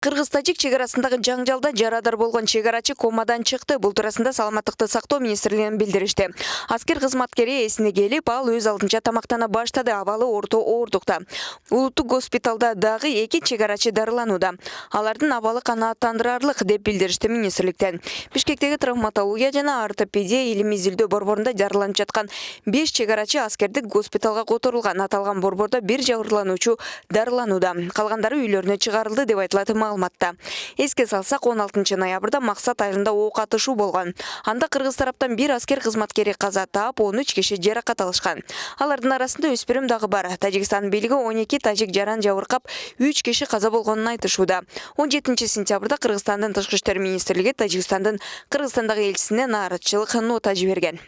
Кыргыз-тажик чегарасындагы жаңжалда жарадар болгон чегарачы комадан чыкты. Бул туурасында саламаттыкты сактоо министрлигинен билдиришти. Аскер кызматкери эсине келип, ал өз алдынча тамактана баштады. Абалы орто оордукта. Улуттук госпиталда дагы 2 чегарачы дарыланууда. Алардын абалы канааттандырарлык деп билдиришти министрликтен. Бишкектеги травматология жана ортопедия илимий изилдөө борборунда жарыланып жаткан 5 чегарачы аскердик госпиталга которулган. Аталган борбордо 1 жабырлануучу дарыланууда. Калгандары үйлөрүнө чыгарылды деп айтылат маалыматта. Эске салсак, 16 ноябрда Максат айылында ок атышуу болгон. Анда кыргыз тараптан 1 аскер кызматкери каза таап, 13 киши жаракат алышкан. Алардын арасында өспүрүм дагы бар. Тажикстан бийлиги 12 тажик жаран жабыркап, 3 киши каза болгонун айтышууда. 17 сентябрда Кыргызстандын тышкы иштер министрлиги Тажикстандын Кыргызстандагы элчисине нааразычылык нота жиберген.